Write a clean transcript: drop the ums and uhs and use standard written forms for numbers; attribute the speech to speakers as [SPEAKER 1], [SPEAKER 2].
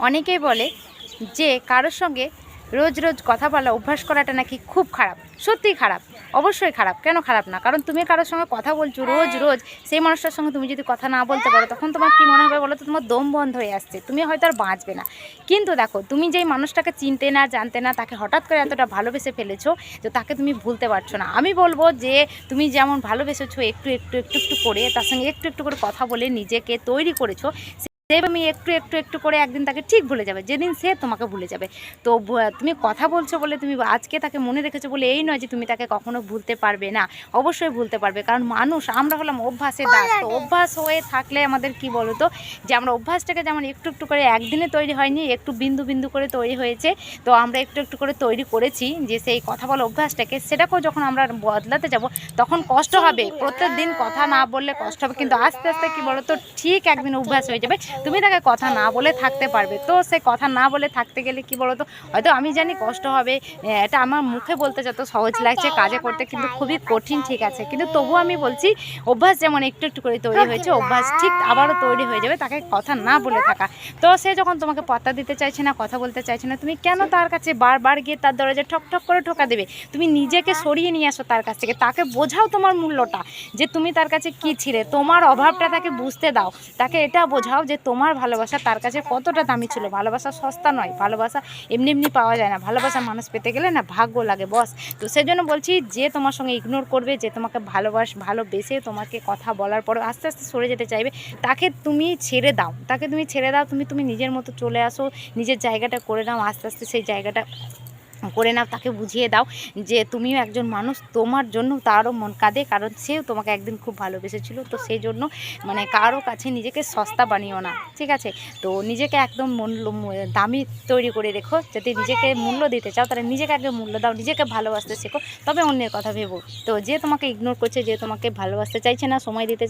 [SPEAKER 1] অনেকেই বলে যে কারোর সঙ্গে রোজ রোজ কথা বলা অভ্যাস করাটা নাকি খুব খারাপ। সত্যিই খারাপ, অবশ্যই খারাপ। কেন খারাপ না? কারণ তুমি কারোর সঙ্গে কথা বলছো রোজ রোজ, সেই মানুষটার সঙ্গে তুমি যদি কথা না বলতে পারো তখন তোমার কী মনে হবে বলো তো? তোমার দম বন্ধ হয়ে আসছে, তুমি হয়তো আর বাঁচবে না। কিন্তু দেখো, তুমি যেই মানুষটাকে চিনতে না জানতে না, তাকে হঠাৎ করে এতটা ভালোবেসে ফেলেছো, তো তাকে তুমি ভুলতে পারছো না। আমি বলবো যে তুমি যেমন ভালোবেসেছো একটু একটু একটু একটু করে, তার সঙ্গে একটু একটু করে কথা বলে নিজেকে তৈরি করেছো, তুমি একটু একটু একটু করে একদিন তাকে ঠিক ভুলে যাবে, যেদিন সে তোমাকে ভুলে যাবে। তো তুমি কথা বলছো বলে, তুমি আজকে তাকে মনে রেখেছো বলে এই নয় যে তুমি তাকে কখনো ভুলতে পারবে না। অবশ্যই ভুলতে পারবে, কারণ মানুষ আমরা হলাম অভ্যাসের দাস। তো অভ্যাস হয়ে থাকলে আমাদের কি বলো তো, যে আমরা অভ্যাসটাকে যেমন একটু একটু করে, একদিনে তৈরি হয়নি, একটু বিন্দু বিন্দু করে তৈরি হয়েছে। তো আমরা একটু একটু করে তৈরি করেছি যে সেই কথা বলা অভ্যাসটাকে, সেটাকেও যখন আমরা বদলাতে যাব তখন কষ্ট হবে। প্রত্যেক দিন কথা না বললে কষ্ট হবে, কিন্তু আস্তে আস্তে কি বলো তো, ঠিক একদিন অভ্যাস হয়ে যাবে, তুমি তাকে কথা না বলে থাকতে পারবে। তো সে কথা না বলে থাকতে গেলে কি বলো তো, হয়তো আমি জানি কষ্ট হবে, এটা আমার মুখে বলতে যত সহজ লাগছে, কাজে করতে কিন্তু খুবই কঠিন, ঠিক আছে। কিন্তু তবু আমি বলছি, অভ্যাস যেমন একটু একটু করে তৈরি হয়েছে, অভ্যাস ঠিক আবারও তৈরি হয়ে যাবে তাকে কথা না বলে থাকা। তো সে যখন তোমাকে পাত্তা দিতে চাইছে না, কথা বলতে চাইছে না, তুমি কেন তার কাছে বারবার গিয়ে তার দরজায় ঠক ঠক করে ঠোকা দেবে? তুমি নিজেকে সরিয়ে নিয়ে আসো তার কাছ থেকে, তাকে বোঝাও তোমার মূল্যটা, যে তুমি তার কাছে কী ছিলে, তোমার অভাবটা তাকে বুঝতে দাও। তাকে এটা বোঝাও যে তোমার ভালোবাসা তার কাছে কতটা দামি ছিল। ভালোবাসা সস্তা নয়, ভালোবাসা এমনি এমনি পাওয়া যায় না। ভালোবাসা মানুষ পেতে গেলে না ভাগ্য লাগে, বস। তো সেজন্য বলছি, যে তোমার সঙ্গে ইগনোর করবে, যে তোমাকে ভালোবেসে তোমাকে কথা বলার পরে আস্তে আস্তে সরে যেতে চাইবে, তাকে তুমি ছেড়ে দাও। তাকে তুমি ছেড়ে দাও, তুমি নিজের মতো চলে আসো, নিজের জায়গাটা করে নাও, আস্তে আস্তে সেই জায়গাটা করে নাও। তাকে বুঝিয়ে দাও যে তুমিও একজন মানুষ, তোমার জন্য তারও মন কাঁদে, কারণ সেও তোমাকে একদিন খুব ভালোবেসেছিল। তো সেই জন্য কারো কাছে নিজেকে সস্তা বানিও না, ঠিক আছে। তো নিজেকে একদম দামি তৈরি করে রেখো। যদি নিজেকে মূল্য দিতে চাও তাহলে নিজেকে আগে মূল্য দাও, নিজেকে ভালোবাসতে শেখো, তবে অন্যের কথা ভেবো। তো যে তোমাকে ইগনোর করছে, যে তোমাকে ভালোবাসতে চাইছে না, সময় দিতে